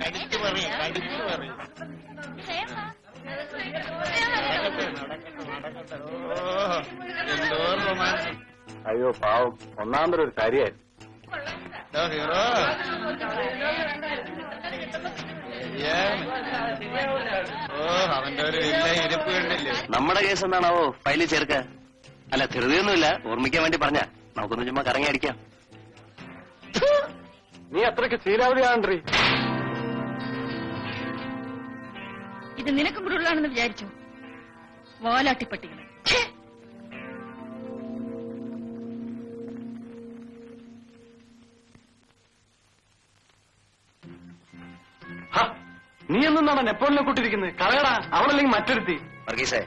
കടിച്ചു പറയും എന്തോ റൊമാൻസ്. അയ്യോ പാവം, ഒന്നാമതൊരു കാര്യമായിരുന്നു. ഹീറോ അവന്റെ ഒരു വലിയ ഇരിപ്പ് കണ്ടില്ലേ? നമ്മുടെ കേസ് എന്താണാവോ ഫയലിൽ ചേർക്ക? അല്ല, ധൃതിയൊന്നുമില്ല, ഓർമ്മിക്കാൻ വേണ്ടി പറഞ്ഞ. നമുക്കൊന്ന് ചുമ്മാ കറങ്ങി അടിക്കാം. നീ അത്രയ്ക്ക് ശീലാവധിയാണീ. ഇത് നിനക്കും കൂടെ ഉള്ളതാണെന്ന് വിചാരിച്ചു. വാലാട്ടിപ്പട്ടികൾ. നീ എന്താണ് നെപ്പോളിനെ കൂട്ടിരിക്കുന്നത്? കളയടാ, അവളല്ലെങ്കിൽ മറ്റൊരുത്തി. വർഗീസേ,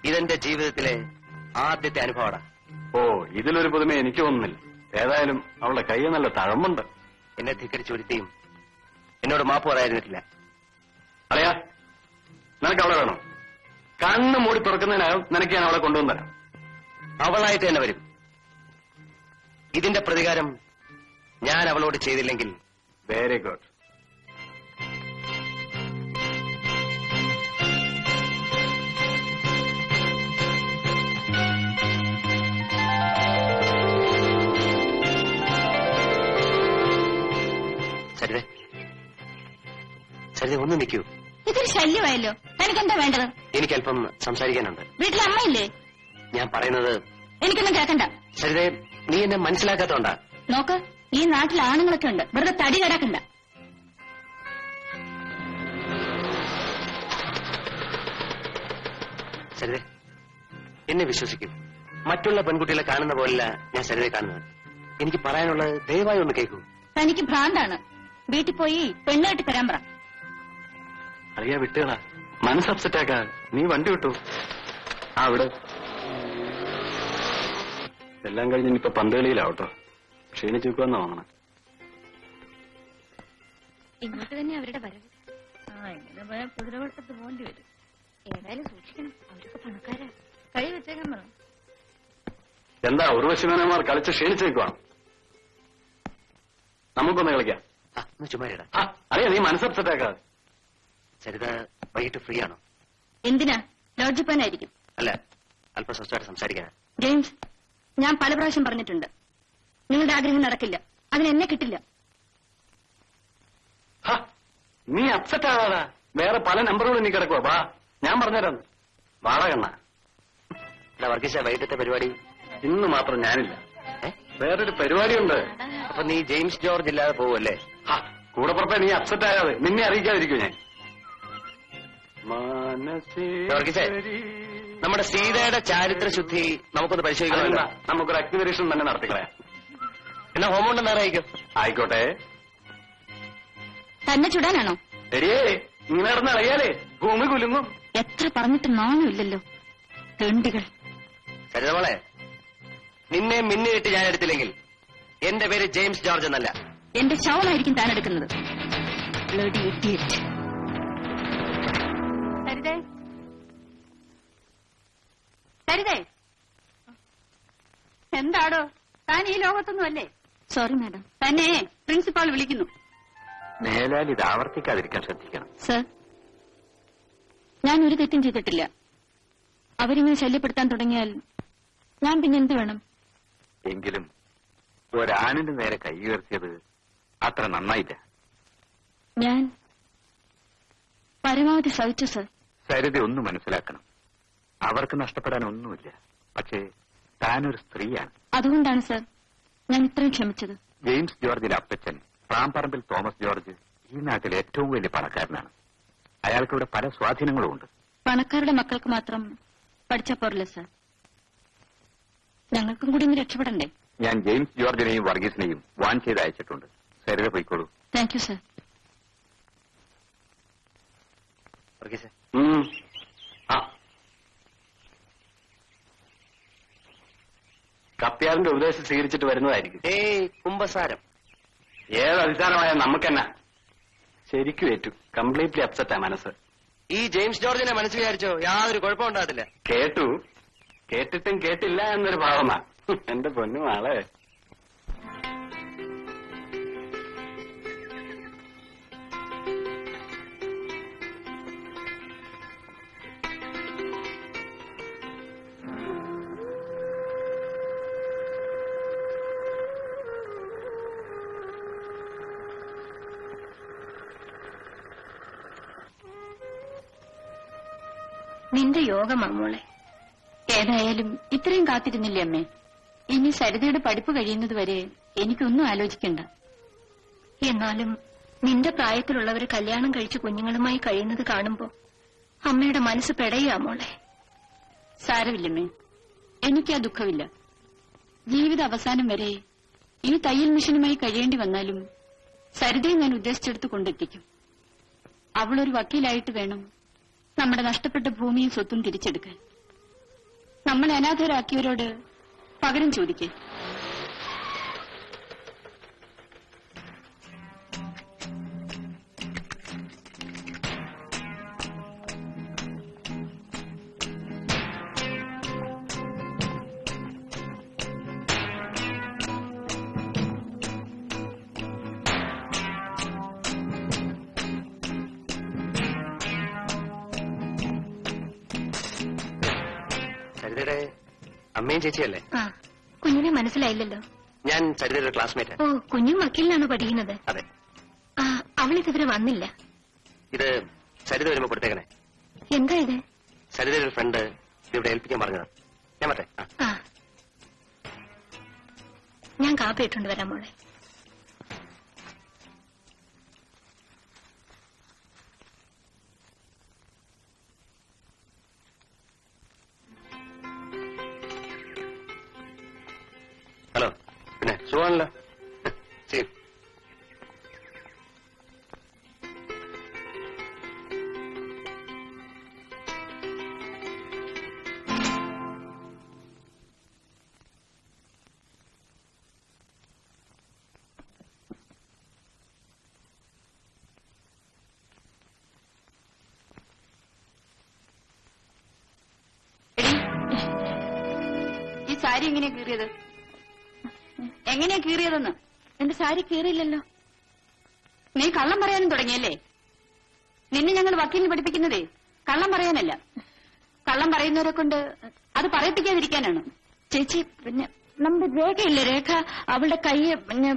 ഇതെന്റെ ജീവിതത്തിലെ ആദ്യത്തെ അനുഭവമാണ്. ഓ, ഇതിലൊരു പുതുമ എനിക്ക് തോന്നുന്നില്ല. ഏതായാലും അവളുടെ കയ്യിൽ നല്ല തഴമ്പുണ്ട്. എന്നെ ധിക്കരിച്ചൊരുത്തിയും എന്നോട് മാപ്പ് പറയാതിരുന്നിട്ടില്ല. അറിയാ, നിനക്ക് അവളെ വേണം. കണ്ണ് മൂടി തുറക്കുന്നതിനകം നിനക്ക് ഞാൻ അവളെ കൊണ്ടുവന്നരാം. അവളായിട്ട് തന്നെ വരും. ഇതിന്റെ പ്രതികാരം ഞാൻ അവളോട് ചെയ്തില്ലെങ്കിൽ വെരി ഗുഡ്. സരിത, ഒന്ന് നിൽക്കൂ. ഇതൊരു ശല്യമായല്ലോ. തനിക്കെന്താ വേണ്ടത്? എനിക്കല്പം സംസാരിക്കാനുണ്ട്. വീട്ടിൽ അമ്മയില്ലേ? ഞാൻ പറയുന്നത് എനിക്കൊന്നും കേൾക്കണ്ട. സരിതേ, നീ എന്നെ മനസ്സിലാക്കാത്തോണ്ടാ. നോക്ക്, ഈ നാട്ടിൽ ആണുങ്ങളൊക്കെ ഉണ്ട്. വെറുതെ തടി കിടക്കണ്ട. സരിതേ, എന്നെ വിശ്വസിക്കും. മറ്റുള്ള പെൺകുട്ടികളെ കാണുന്ന പോലല്ല ഞാൻ സരിതയെ കാണുന്നത്. എനിക്ക് പറയാനുള്ളത് ദയവായി ഒന്ന് കേൾക്കൂ. തനിക്ക് ഭ്രാന്താണ്. വീട്ടിൽ പോയി പെണ്ണുകെട്ടി തരാൻ പറ. അറിയാ, വിട്ടുകളാ, മനസ്സ് അപ്സെറ്റാക്കാ. നീ വണ്ടി വിട്ടു. ആ, ഇവിടെ എല്ലാം കഴിഞ്ഞ് ഇനിയിപ്പോ പന്തളിയിലാവട്ടോ. ക്ഷീണിച്ചു വെക്കുമെന്നാ വാങ്ങണം. ഇങ്ങോട്ട് തന്നെ അവരുടെ വരവ്. ഇങ്ങനെ പോയാൽ കുതിരവട്ടത്ത് പോകേണ്ടി വരും. ഏതായാലും സൂക്ഷിക്കണം, അവരൊക്കെ പണക്കാരാ. കൈ വെച്ചേക്കാൻ പറ. എന്താ ഉർവശിമേനമാർ കളിച്ച് ക്ഷീണിച്ചു വെക്കുവാണ്? നമുക്കൊന്ന് കളിക്കാം. ചുമ്മാരിടാ. അറിയാ, നീ മനസ്സ് അപ്സെറ്റാക്കാതെ. സരിത വൈകിട്ട് ഫ്രീ ആണോ? എന്തിനാ? ലോഡ്ജിൽ പോകാനായിരിക്കും. അല്ല, അല്പം സ്വസ്ഥമായിട്ട് സംസാരിക്കാനാ. ജെയിംസ്, ഞാൻ പല പ്രാവശ്യം പറഞ്ഞിട്ടുണ്ട്, നിങ്ങളുടെ ആഗ്രഹം നടക്കില്ല. അതിനെന്നെ കിട്ടില്ല. നീ അപ്സെറ്റ് ആകാതാ. വേറെ പല നമ്പറുകളും നീ കിടക്കുവാ. വാ, ഞാൻ പറഞ്ഞുതരാം. വാടകണ്ണ. അല്ല വർഗീസ, വൈകിട്ടത്തെ പരിപാടി ഇന്ന് മാത്രം ഞാനില്ല. വേറൊരു പരിപാടിയുണ്ട്. അപ്പൊ നീ ജെയിംസ് ജോർജ് ഇല്ലാതെ പോവല്ലേ? കൂടെ പുറപ്പെ, നീ അപ്സെറ്റ് ആകാതെ. നിന്നെ അറിയിക്കാതിരിക്കൂ ഞാൻ. വർഗീസേ, നമ്മുടെ സീതയുടെ ചാരിത്ര ശുദ്ധി നമുക്കൊന്ന് പരിശോധിക്കണം. നമുക്കൊരു അഗ്നിപരീക്ഷണം തന്നെ നടത്തിക്കളയാം. എന്നാ ഹോമുണ്ടെന്ന് അറിയിക്കും. ആയിക്കോട്ടെ. തന്നെ ചുടാനാണോ? ശരിയേ, ഇങ്ങനെ നടന്ന് അറിയാലേ ഭൂമി കുലുങ്ങും. എത്ര പറഞ്ഞിട്ട് നാണമില്ലല്ലോ തെണ്ടികൾ. സരിതമോളെ, നിന്നെ മിന്നുകെട്ടി ഞാൻ എടുത്തില്ലെങ്കിൽ എന്റെ പേര് ജെയിംസ് ജോർജ് എന്നല്ല. എന്റെ ശവമായിരിക്കും താൻ എടുക്കുന്നത്. സരിതേ, സരിതേ, എന്താടോ താൻ ഈ ലോകത്തൊന്നും അല്ലേ? സോറി മാഡം, തന്നെ പ്രിൻസിപ്പാൾ വിളിക്കുന്നു. മേലാൽ ഇത് ആവർത്തിക്കാതിരിക്കാൻ ശ്രദ്ധിക്കണം. സർ, ഞാൻ ഒരു തെറ്റും ചെയ്തിട്ടില്ല. അവരിങ്ങനെ ശല്യപ്പെടുത്താൻ തുടങ്ങിയാൽ ഞാൻ പിന്നെ എന്ത് വേണം? എങ്കിലും ഒരാണിന്റെ നേരെ കൈ ഉയർത്തിയത് അത്ര നന്നായില്ല. ഞാൻ പരമാവധി സഹിച്ചു സർ. സരിത ഒന്ന് മനസ്സിലാക്കണം, അവർക്ക് നഷ്ടപ്പെടാൻ ഒന്നുമില്ല. പക്ഷേ താനൊരു സ്ത്രീയാണ്. അതുകൊണ്ടാണ് സർ ഞാൻ ഇത്രയും ക്ഷമിച്ചത്. ജെയിംസ് ജോർജിന്റെ അപ്പച്ചൻ പ്രാംപറമ്പിൽ തോമസ് ജോർജ് ഈ നാട്ടിലെ ഏറ്റവും വലിയ പണക്കാരനാണ്. അയാൾക്കിവിടെ പല സ്വാധീനങ്ങളും ഉണ്ട്. പണക്കാരുടെ മക്കൾക്ക് മാത്രം പഠിച്ചാ പോരല്ലേ സർ? ഞങ്ങൾക്കും കൂടി ഒന്ന് രക്ഷപ്പെടണ്ടേ? ഞാൻ ജെയിംസ് ജോർജിനെയും വർഗീസിനെയും വാൺ ചെയ്ത് അയച്ചിട്ടുണ്ട്. സരിത പോയിക്കോളൂ. Thank you sir. കപ്പ്യാറിന്റെ ഉപദേശം സ്വീകരിച്ചിട്ട് വരുന്നതായിരിക്കും. കുംഭസാരം ഏത് അധികാരമായ നമുക്കെന്നാ. ശരിക്കും ഏറ്റു. കംപ്ലീറ്റ്ലി അപ്സെറ്റാ മനസ്സ്. ഈ ജെയിംസ് ജോർജിനെ മനസ്സ് വിചാരിച്ചോ യാതൊരു കുഴപ്പമുണ്ടാകത്തില്ല. കേട്ടു, കേട്ടിട്ടും കേട്ടില്ല എന്നൊരു ഭാവമാ. എന്റെ പൊന്നു ആളെ. നിന്റെ യോഗമാ മോളെ. ഏതായാലും ഇത്രയും കാത്തിരുന്നില്ലേ അമ്മേ? ഇനി സരിതയുടെ പഠിപ്പ് കഴിയുന്നതുവരെ എനിക്കൊന്നും ആലോചിക്കണ്ട. എന്നാലും നിന്റെ പ്രായത്തിലുള്ളവര് കല്യാണം കഴിച്ച് കുഞ്ഞുങ്ങളുമായി കഴിയുന്നത് കാണുമ്പോ അമ്മയുടെ മനസ്സ് പെടയാ മോളെ. സാരമില്ലമ്മേ, എനിക്കാ ദുഃഖമില്ല. ജീവിത അവസാനം വരെ ഈ തയ്യൽ മിഷനുമായി കഴിയേണ്ടി വന്നാലും സരിതയെ ഞാൻ ഉദ്ദേശിച്ചെടുത്ത് കൊണ്ടെത്തിക്കും. അവളൊരു വക്കീലായിട്ട് വേണം നമ്മുടെ നഷ്ടപ്പെട്ട ഭൂമിയും സ്വത്തും തിരിച്ചെടുക്കാൻ. നമ്മളെ അനാഥരാക്കിയവരോട് പകരം ചോദിക്കേ. സരിതയുടെ അമ്മയും ചേച്ചിയല്ലേ? ആ, കുഞ്ഞിനെ മനസ്സിലായില്ലല്ലോ. ഞാൻ സരിതയുടെ ക്ലാസ്മേറ്റ്. ഓ, കുഞ്ഞും വക്കീലിനാണോ പഠിക്കുന്നത്? അതെ. ആ, അവളിതുവരെ വന്നില്ല. ഇത് സരിത വരുമ്പോ കൊടുത്തേക്കണേ. എന്താ ഇത്? സരിതയുടെ ഒരു ഫ്രണ്ട് ഇവിടെ ഏൽപ്പിക്കാൻ പറഞ്ഞതാ. ഞാൻ മറ്റേ ആ, ഞാൻ കാപ്പി ഇട്ടുണ്ട് വരാം മോളെ. ഹലോ, പിന്നെ സുഖമാണല്ലോ? ശരി. ഈ സാരി എങ്ങനെയാ കീറിയത്? എങ്ങനെയാ കീറിയതെന്ന്? എന്റെ സാരി കീറിയില്ലല്ലോ. നീ കള്ളം പറയാനും തുടങ്ങിയല്ലേ? നിന്നെ ഞങ്ങൾ വക്കീലിന് പഠിപ്പിക്കുന്നതേ കള്ളം പറയാനല്ല. കള്ളം പറയുന്നവരെ കൊണ്ട് അത് പറയിപ്പിക്കാതിരിക്കാനാണ്. ചേച്ചി, പിന്നെ നമ്മുടെ രേഖയില്ലേ, രേഖ അവളുടെ കയ്യെ പിന്നെ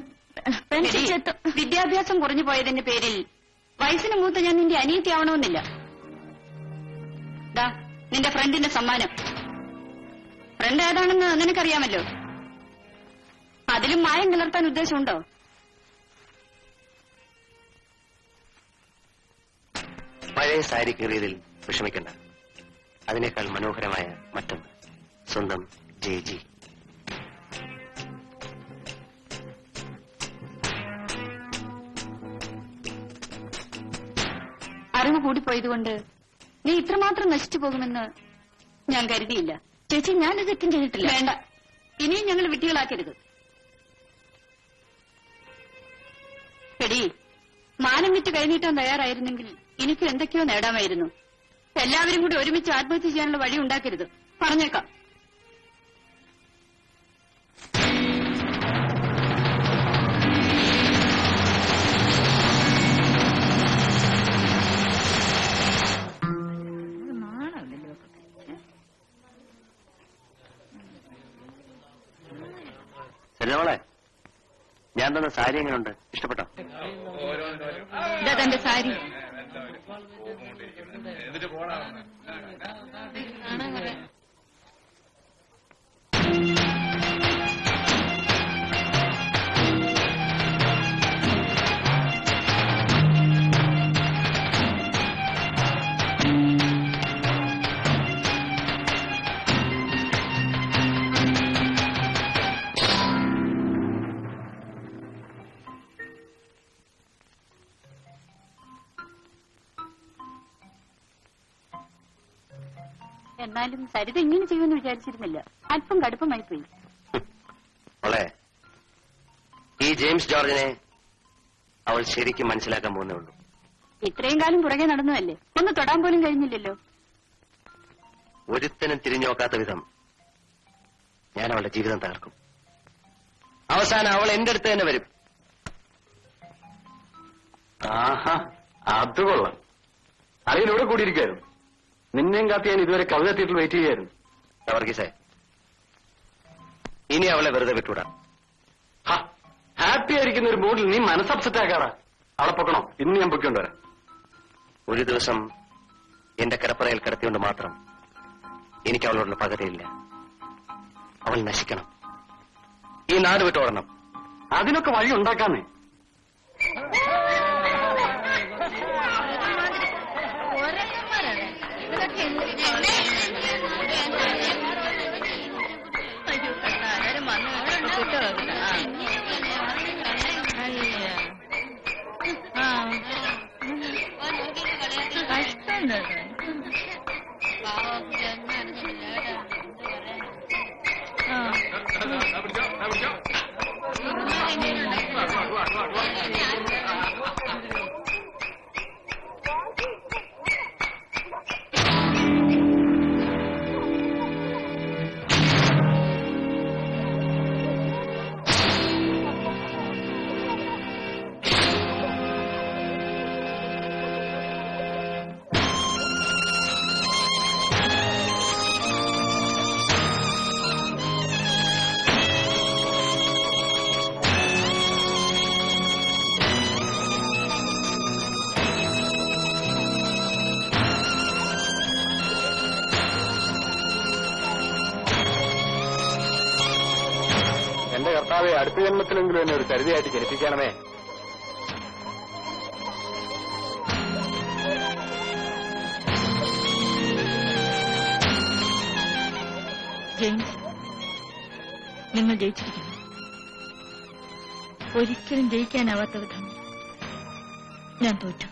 പെൻസിൽ എടീ, ചേർത്ത് വിദ്യാഭ്യാസം കുറഞ്ഞു പോയതിന്റെ പേരിൽ വയസ്സിന് മൂത്ത ഞാൻ നിന്റെ അനിയത്തിയാവണമെന്നില്ല. ദാ നിന്റെ ഫ്രണ്ടിന്റെ സമ്മാനം. ഫ്രണ്ട് ഏതാണെന്ന് നിനക്കറിയാമല്ലോ. അതിലും മായം കലർത്താൻ ഉദ്ദേശമുണ്ടോ? പഴയ സാരി കീറിയതിൽ വിഷമിക്കണ്ട. അതിനേക്കാൾ മനോഹരമായ മറ്റൊന്ന്. സ്വന്തം ജി. അറിവ് കൂടിപ്പോയതുകൊണ്ട് നീ ഇത്രമാത്രം നശിച്ചു പോകുമെന്ന് ഞാൻ കരുതിയില്ല. ചേച്ചി, ഞാനത് തെറ്റും ചെയ്തിട്ടില്ല. വേണ്ട, ഇനിയും ഞങ്ങൾ വിട്ടികളാക്കരുത്. എടീ, മാനം വിറ്റ് കൈനീട്ടാൻ തയ്യാറായിരുന്നെങ്കിൽ എനിക്ക് എന്തൊക്കെയോ നേടാമായിരുന്നു. എല്ലാവരും കൂടി ഒരുമിച്ച് ആത്മഹത്യ ചെയ്യാനുള്ള വഴി ഉണ്ടാക്കരുത്, പറഞ്ഞേക്കാം. സരിതമോളെ, ഞാൻ തന്ന സാരി എങ്ങനെയുണ്ട്? ഇഷ്ടപ്പെട്ടോ? ഇതാ തന്റെ സാരി. എന്നിട്ട് പോടാ. എന്നാലും സരിത ഇങ്ങനെ ചെയ്യുമെന്ന് വിചാരിച്ചിരുന്നില്ല. അല്പം കടുപ്പമായി പോയി. മോളെ, ഈ ജെയിംസ് ജോർജിനെ അവൾ ശരിക്കും മനസ്സിലാക്കാൻ പോകുന്നേ ഉള്ളൂ. ഇത്രയും കാലം പുറകെ നടന്നതല്ലേ, ഒന്ന് തൊടാൻ പോലും കഴിഞ്ഞില്ലല്ലോ. ഒരുത്തനും തിരിഞ്ഞു നോക്കാത്ത വിധം ഞാൻ അവളുടെ ജീവിതം തകർക്കും. അവസാനം അവൾ എന്റെ അടുത്ത് തന്നെ വരും. ആഹാ, അത് കൊള്ളാം. അറിയിലൂടെ കൂടിയിരിക്കായിരുന്നു. നിന്നെയും കാത്തി ഞാൻ ഇതുവരെ കവിത തിയേറ്ററിൽ വെയിറ്റ് ചെയ്യായിരുന്നു. വർഗീസേ, ഇനി അവളെ വെറുതെ വിട്ടുവിടാം. ഹാപ്പി ആയിരിക്കുന്ന ഒരു മൂഡിൽ നീ മനസ്സ് അപ്സെറ്റ് ആക്കാറാ. അവളെ പൊക്കണോ? ഇന്ന് ഞാൻ പൊക്കൊണ്ടുവരാം. ഒരു ദിവസം എന്റെ കിടപ്പറയിൽ കിടത്തിയോണ്ട് മാത്രം എനിക്ക് അവളോടുള്ള പകതയില്ല. അവൾ നശിക്കണം. ഈ നാട് വിട്ടോടണം. അതിനൊക്കെ വഴി ഉണ്ടാക്കാന്നേ. എന്റെ കർത്താവെ, അടുത്ത ജന്മത്തിലെങ്കിലും എന്നെ ഒരു കരുതിയായിട്ട് ജനിപ്പിക്കണമേ. ജെയിംസ്, നിങ്ങൾ ജയിച്ചിരിക്കുന്നു. ഒരിക്കലും ജയിക്കാനാവാത്ത വിധം ഞാൻ തോറ്റു.